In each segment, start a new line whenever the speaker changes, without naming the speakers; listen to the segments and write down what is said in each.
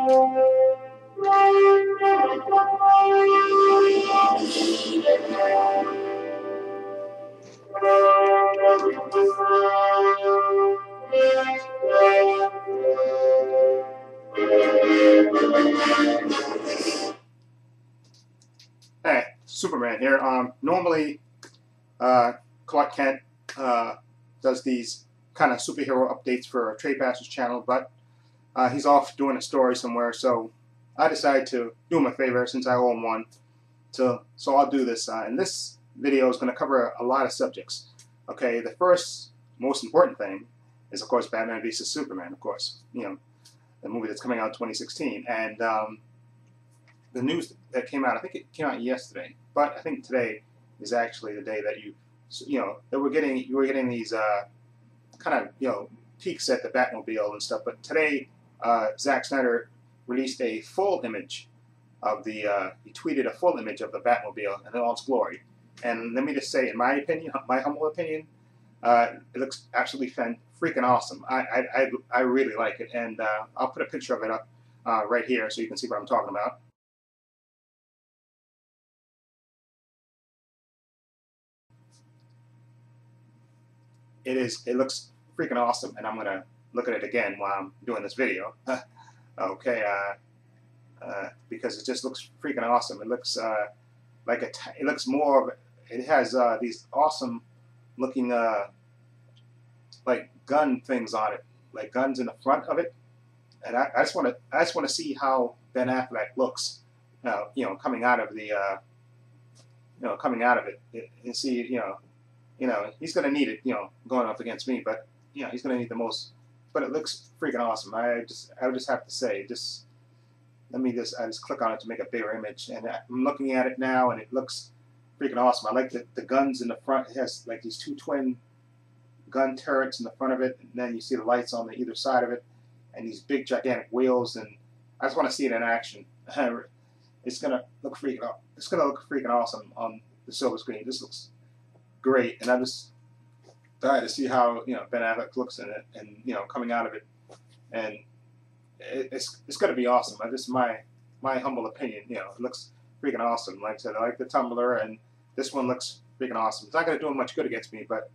Hey, Superman here. Normally, Clark Kent does these kind of superhero updates for Trade Passage channel, but he's off doing a story somewhere, so I decided to do him a favor since I owe him one. So I'll do this. And this video is going to cover a lot of subjects. Okay, the first most important thing is, of course, Batman v Superman, of course. You know, the movie that's coming out in 2016. And the news that came out, I think it came out yesterday, but I think today is actually the day that that you were getting these kind of peeks at the Batmobile and stuff. But today, Zack Snyder released a full image of the he tweeted a full image of the Batmobile in all its glory. And let me just say, in my opinion, my humble opinion, it looks absolutely freaking awesome. I really like it, and I'll put a picture of it up right here so you can see what I'm talking about. It looks freaking awesome, and I'm gonna look at it again while I'm doing this video. Okay, because it just looks freaking awesome. It looks it looks more of it has these awesome looking like gun things on it, like guns in the front of it, and I just want to see how Ben Affleck looks, coming out of the coming out of it, and see he's going to need it, going up against me, but he's going to need the most. But it looks freaking awesome. I would just have to say, I just click on it to make a bigger image, and I'm looking at it now, and it looks freaking awesome. I like the guns in the front. It has like these two twin gun turrets in the front of it, and then you see the lights on either side of it, and these big gigantic wheels, and I just want to see it in action. It's gonna look freaking awesome on the silver screen. This looks great, and I'm just dying to see how Ben Affleck looks in it, and coming out of it, and it's going to be awesome. This is my humble opinion. It looks freaking awesome. Like I said, I like the Tumbler, and this one looks freaking awesome. It's not going to do much good against me, but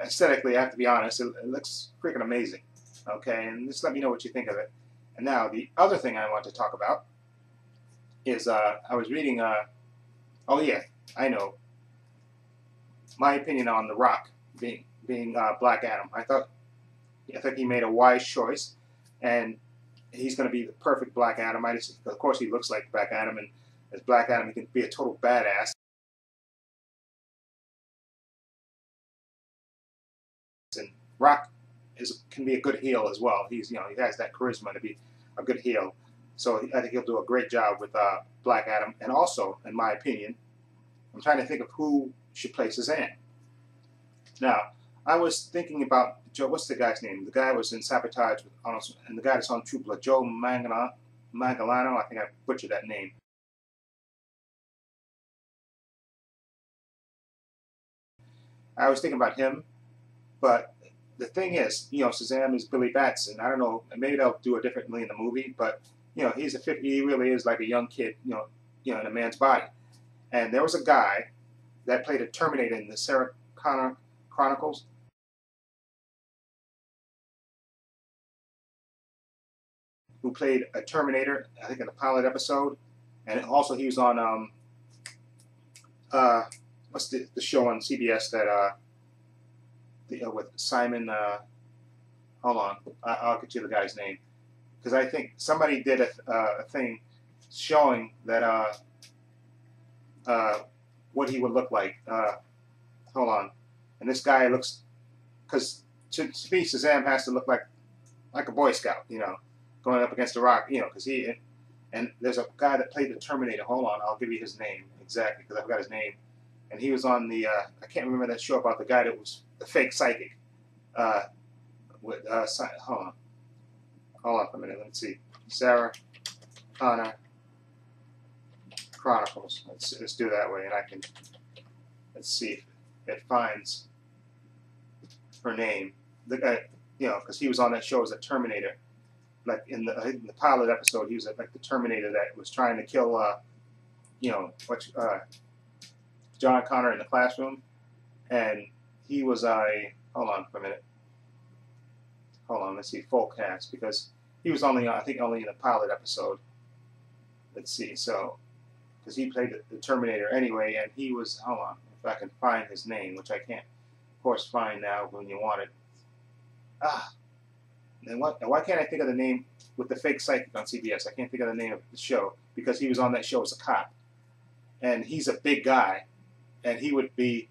aesthetically, I have to be honest, it looks freaking amazing. Okay, and just let me know what you think of it. And now the other thing I want to talk about is I was reading. Oh yeah, I know. My opinion on The Rock being Black Adam. I think he made a wise choice, and he's going to be the perfect Black Adam. Of course, he looks like Black Adam, and as Black Adam, he can be a total badass. And Rock can be a good heel as well. He has that charisma to be a good heel. So I think he'll do a great job with Black Adam. And also, in my opinion, I'm trying to think of who should play Shazam. Now, I was thinking about Joe. What's the guy's name? The guy was in Sabotage with Arnold, and the guy that's on True Blood, Joe Manganiello. I think I butchered that name. I was thinking about him, but the thing is, Shazam is Billy Batson. I don't know, maybe they'll do it differently in the movie, but he really is like a young kid, in a man's body. And there was a guy that played a Terminator in the Sarah Connor Chronicles. Who played a Terminator, I think in a pilot episode, and also he was on what's the show on CBS that with Simon. Hold on, I'll get you the guy's name, because I think somebody did a thing showing that what he would look like. Hold on. And this guy looks, because to me, Shazam has to look like a Boy Scout, going up against The Rock, because and there's a guy that played the Terminator. Hold on, I'll give you his name exactly, because I forgot his name. And he was on the, I can't remember that show about the guy that was the fake psychic. Hold on for a minute, let's see. Sarah Connor Chronicles. Let's do it that way, and let's see if it finds her name. The guy, because he was on that show as a Terminator. like in the pilot episode, he was like the Terminator that was trying to kill, you know, John Connor in the classroom, and he was a hold on for a minute. Hold on, let's see full cast because he was only I think only in the pilot episode. Let's see, so because he played the Terminator anyway, and he was hold on if I can find his name, which I can't, of course, find now when you want it. And why can't I think of the name with the fake psychic on CBS? I can't think of the name of the show because he was on that show as a cop, and he's a big guy, and he would be.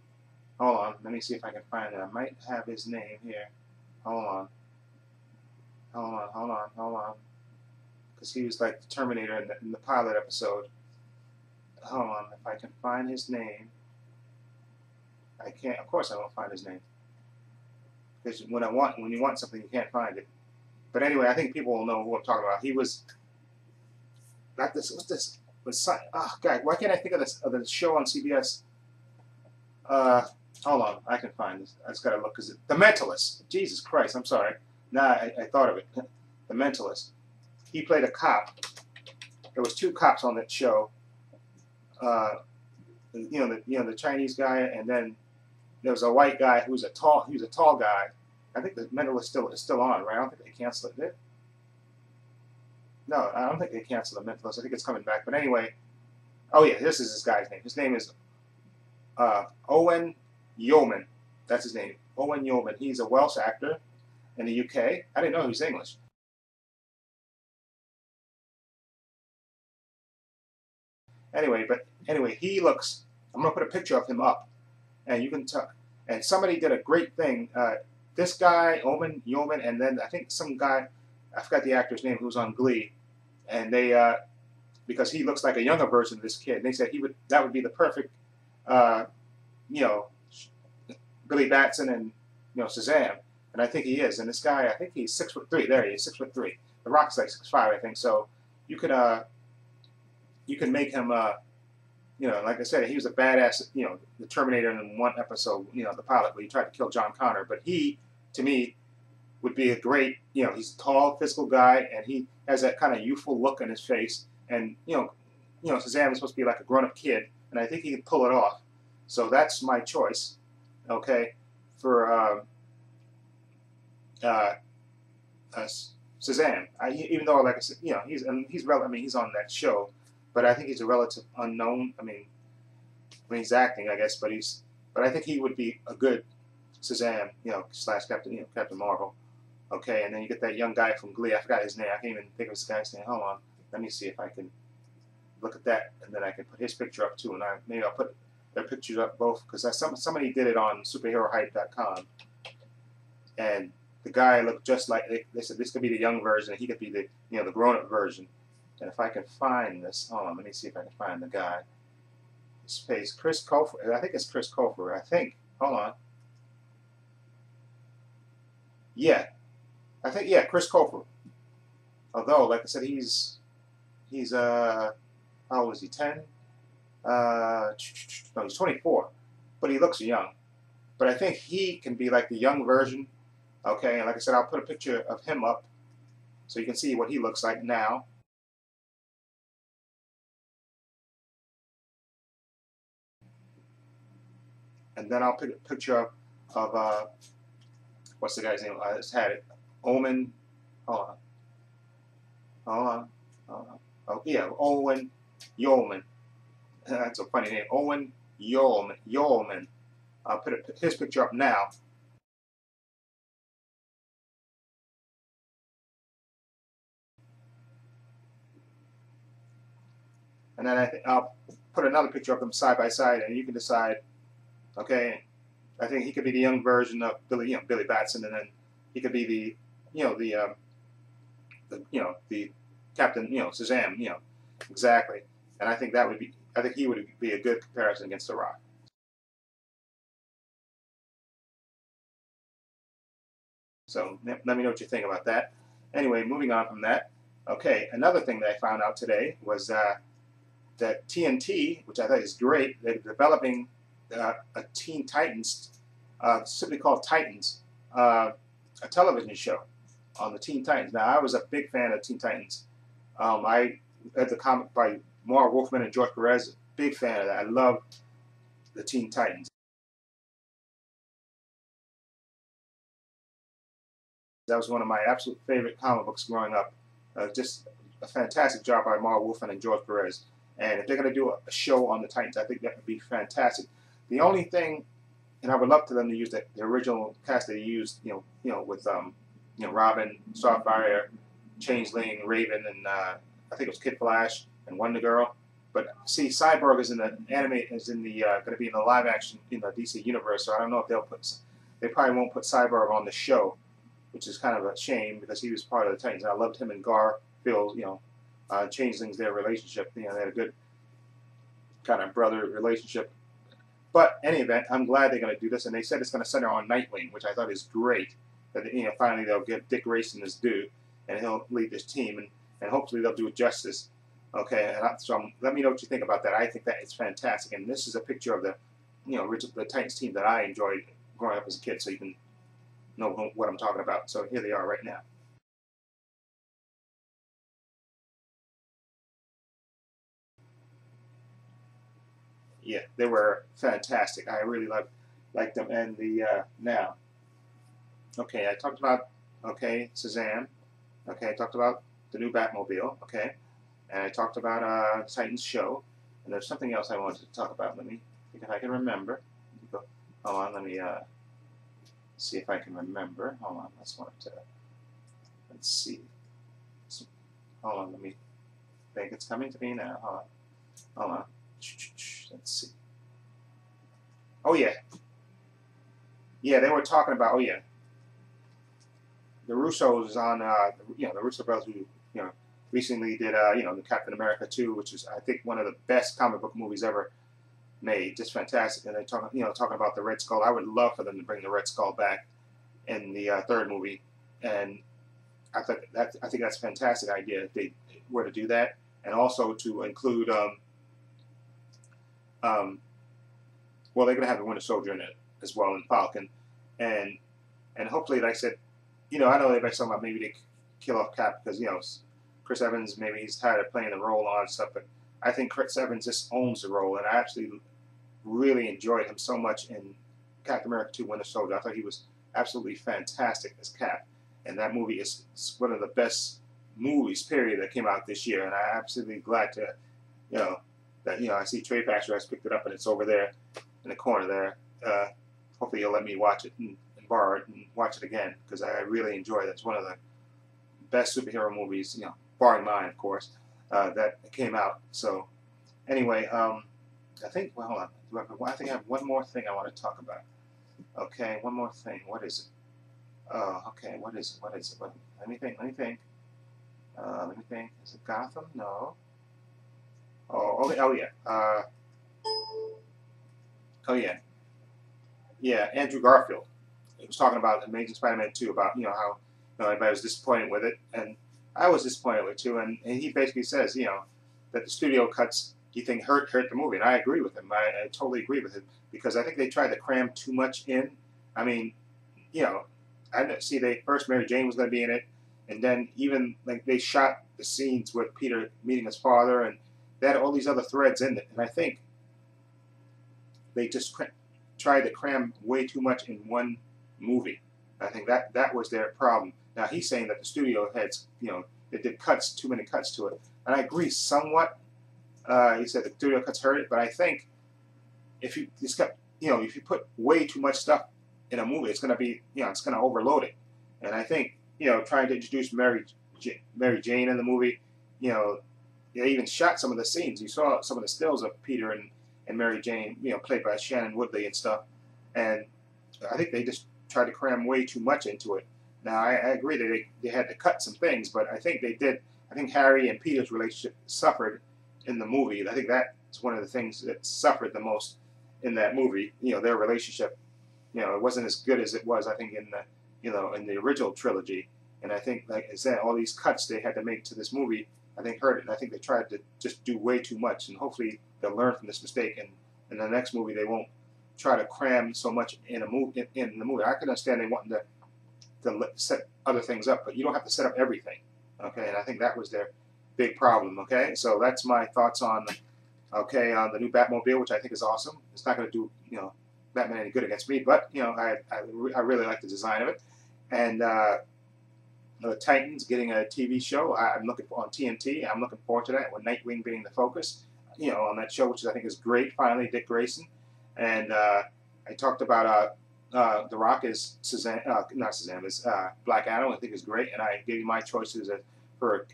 Hold on, let me see if I can find it. I might have his name here. Hold on. Because he was like the Terminator in the pilot episode. Hold on, if I can find his name. I can't. Of course, I won't find his name. Because when you want something, you can't find it. But anyway, I think people will know who I'm talking about. He was. Not this. What's this? Oh God, why can't I think of this? Of the show on CBS? Hold on, I can find this. I just gotta look because The Mentalist. Jesus Christ, I'm sorry. Nah, I thought of it. The Mentalist. He played a cop. There was two cops on that show. The Chinese guy, and then there was a white guy who was a tall guy. I think The Mentalist is still on, right? I don't think they canceled it. No, I don't think they canceled The Mentalist. I think it's coming back. But anyway, oh yeah, this is this guy's name. His name is Owen Yeoman. That's his name. Owen Yeoman. He's a Welsh actor in the UK. I didn't know he was English. Anyway, he looks. I'm gonna put a picture of him up, and you can tell. And somebody did a great thing. This guy, Owen Yeoman, and then I think some guy, I forgot the actor's name, who was on Glee, and they because he looks like a younger version of this kid. And they said that would be the perfect, Billy Batson and Shazam, and I think he is. And this guy, I think he's 6'3". There he is, 6'3". The Rock's like 6'5", I think. So you can make him, like I said, he was a badass, the Terminator in one episode, the pilot where he tried to kill John Connor. But he, to me, would be a great, he's a tall, physical guy, and he has that kind of youthful look on his face. And Shazam is supposed to be like a grown-up kid, and I think he could pull it off. So that's my choice, okay, for Shazam. Even though, like I said, he's on that show, but I think he's a relative unknown. I mean, he's acting, I guess, but I think he would be a good Shazam, / Captain Marvel. Okay, and then you get that young guy from Glee. I forgot his name. I can't even think of his guy's name. Hold on, let me see if I can look at that, and then I can put his picture up too. And maybe I'll put their pictures up both because somebody did it on superherohype.com, and the guy looked just like they said this could be the young version, and he could be the the grown-up version. And if I can find this, hold on, let me see if I can find the guy. His face, Chris Colfer. I think it's Chris Colfer. I think. Hold on. Yeah, I think Chris Colfer. Although, like I said, he's how old is he? 10? No, he's 24. But he looks young. But I think he can be like the young version. Okay, and like I said, I'll put a picture of him up so you can see what he looks like now. And then I'll put a picture of what's the guy's name? I just had it. Owen. Hold on. Oh yeah, Owen Yeoman. That's a funny name. Owen Yeoman. I'll put his picture up now. And then I'll put another picture of them side by side, and you can decide. Okay, I think he could be the young version of Billy Batson, and then he could be the Captain, Shazam, exactly. And I think he would be a good comparison against The Rock. So let me know what you think about that. Anyway, moving on from that. Okay, another thing that I found out today was that TNT, which I thought is great, they're developing a Teen Titans, simply called Titans, a television show. on the Teen Titans. Now, I was a big fan of Teen Titans. I read the comic by Marv Wolfman and George Perez. Big fan of that. I love the Teen Titans. That was one of my absolute favorite comic books growing up. Just a fantastic job by Marv Wolfman and George Perez. And if they're going to do a show on the Titans, I think that would be fantastic. The only thing, and I would love for them to use the original cast they used, with Robin, Starfire, Changeling, Raven, and I think it was Kid Flash and Wonder Girl. But see, Cyborg is in the going to be in the live action in the DC universe, so I don't know if they probably won't put Cyborg on the show, which is kind of a shame because he was part of the Titans. I loved him and Garfield, Changelings, their relationship. They had a good kind of brother relationship. But any event, I'm glad they're going to do this, and they said it's going to center on Nightwing, which I thought is great. That finally they'll give Dick Grayson his due, and he'll lead this team, and hopefully they'll do it justice. Okay, and let me know what you think about that. I think that it's fantastic, and this is a picture of the the Titans team that I enjoyed growing up as a kid, so you can know what I'm talking about. So here they are right now. Yeah, they were fantastic. I really liked them. And now, okay, I talked about Shazam. Okay, I talked about the new Batmobile. Okay, and I talked about Titans show. And there's something else I wanted to talk about. Let me think if I can remember. Hold on, let me see if I can remember. Hold on, let's see. Hold on, let me think. It's coming to me now. Hold on. Let's see. Oh yeah, they were talking about. Oh yeah, the Russos on the Russo brothers who recently did the Captain America 2, which is I think one of the best comic book movies ever made. Just fantastic. And they talking about the Red Skull. I would love for them to bring the Red Skull back in the third movie, and I think that's a fantastic idea if they were to do that, and also to include well, they're going to have the Winter Soldier in it as well, and Falcon, and hopefully, like I said, I know everybody's talking about maybe they kill off Cap because Chris Evans, maybe he's tired of playing the role on stuff, but I think Chris Evans just owns the role, and I actually really enjoyed him so much in Captain America 2: Winter Soldier. I thought he was absolutely fantastic as Cap, and that movie is one of the best movies, period, that came out this year, and I'm absolutely glad to, that I see Trey Pastor has picked it up and it's over there in the corner there. Hopefully you'll let me watch it and borrow it and watch it again because I really enjoy it. It's one of the best superhero movies, barring mine, of course, that came out. So anyway, I think, well, hold on. I think I have one more thing I want to talk about. Okay, one more thing. What is it? Oh, okay. What is it? Let me think. Let me think. Is it Gotham? No. Oh yeah. Yeah, Andrew Garfield. He was talking about Amazing Spider-Man 2, about how everybody was disappointed with it, and I was disappointed with it too. And he basically says that the studio cuts he think hurt the movie, and I agree with him. I totally agree with him because I think they tried to cram too much in. I mean, I see they first Mary Jane was going to be in it, and then even like they shot the scenes with Peter meeting his father, and they had all these other threads in it, and I think they just tried to cram way too much in one movie. I think that was their problem. Now he's saying that the studio heads, they did too many cuts to it, and I agree somewhat. He said the studio cuts hurt it, but I think if you if you put way too much stuff in a movie, it's going to be, it's going to overload it. And I think, trying to introduce Mary Jane in the movie, they even shot some of the scenes. You saw some of the stills of Peter and Mary Jane, played by Shannon Woodley and stuff. And I think they just tried to cram way too much into it. Now, I agree that they had to cut some things, but I think they did. I think Harry and Peter's relationship suffered in the movie. I think that's one of the things that suffered the most in that movie. Their relationship. It wasn't as good as it was, I think, in the original trilogy. And I think, like I said, all these cuts they had to make to this movie, I think, hurt it. And I think they tried to just do way too much. And hopefully they'll learn from this mistake. And in the next movie, they won't try to cram so much in the movie. I can understand they wanting to set other things up, but you don't have to set up everything. Okay, and I think that was their big problem. Okay, so that's my thoughts on on the new Batmobile, which I think is awesome. It's not going to do Batman any good against me, but I really like the design of it. And the Titans getting a TV show. I'm looking for on TNT. I'm looking forward to that, with Nightwing being the focus. On that show, which I think is great. Finally, Dick Grayson. And I talked about The Rock is not Shazam, is Black Adam. I think is great, and I gave you my choices for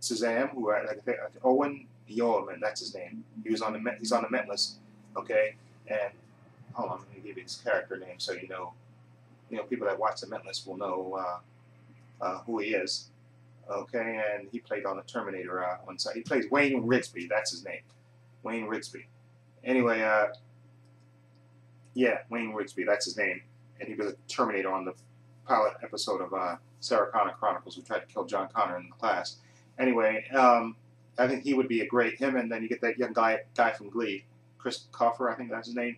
Shazam, who Owen Yeoman, that's his name. He's on the Met list. Okay, and hold on, let me give you his character name so people that watch the Met list will know who he is. Okay, and he played on the Terminator one side. He plays Wayne Rigsby. That's his name, Wayne Rigsby. Anyway, yeah, Wayne Rigsby. That's his name, and he was a Terminator on the pilot episode of Sarah Connor Chronicles, who tried to kill John Connor in the class. Anyway, I think he would be a great him, and then you get that young guy from Glee, Chris Coffer, I think that's his name.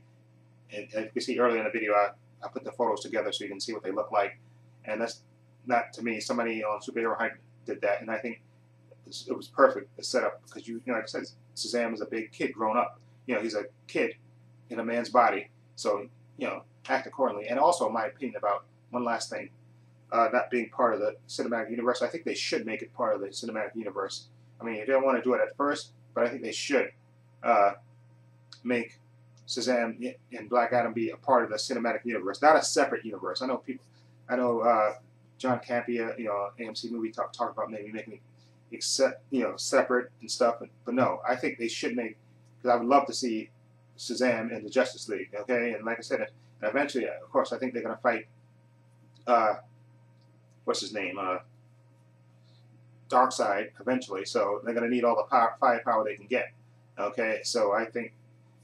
And you can see earlier in the video, I put the photos together so you can see what they look like, and that's not to me. Somebody on Superhero Hype did that, and I think it was perfect to set up because like I said, Shazam is a big kid grown up. He's a kid in a man's body, so act accordingly. And also, my opinion about one last thing, not being part of the cinematic universe, I think they should make it part of the cinematic universe. I mean, they don't want to do it at first, but I think they should make Shazam and Black Adam be a part of the cinematic universe, not a separate universe. I know John Campea, AMC movie talk about maybe making it separate and stuff, but no, I think they should make, because I would love to see Shazam in the Justice League. Okay, and like I said, and eventually, of course, I think they're going to fight. What's his name? Darkseid eventually. So they're going to need all the firepower they can get. Okay, so I think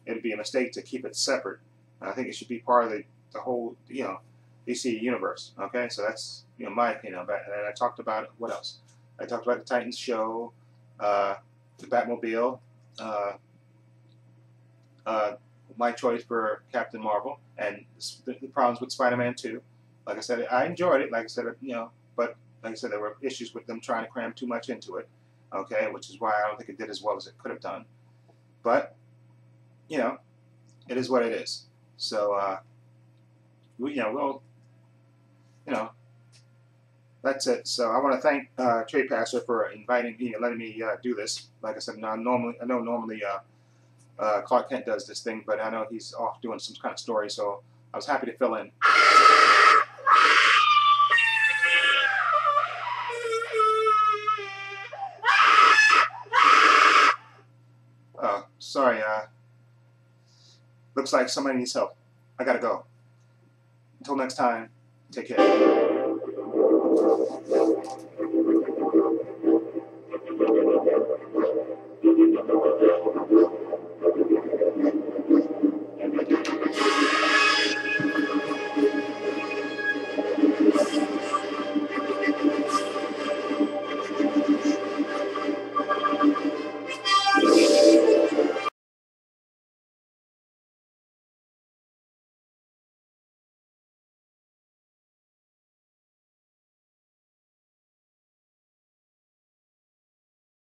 it'd be a mistake to keep it separate. I think it should be part of the whole DC universe. Okay, so that's my opinion about it. And I talked about what else? I talked about the Titans show, the Batmobile, my choice for Captain Marvel, and the problems with Spider-Man 2. Like I said, I enjoyed it. Like I said, but like I said, there were issues with them trying to cram too much into it. Okay, which is why I don't think it did as well as it could have done. But it is what it is. So that's it. So I want to thank Trey Passer for inviting me and letting me do this. Like I said, I know normally Clark Kent does this thing, but I know he's off doing some kind of story, so I was happy to fill in. Sorry, looks like somebody needs help. I gotta go. Until next time, take care.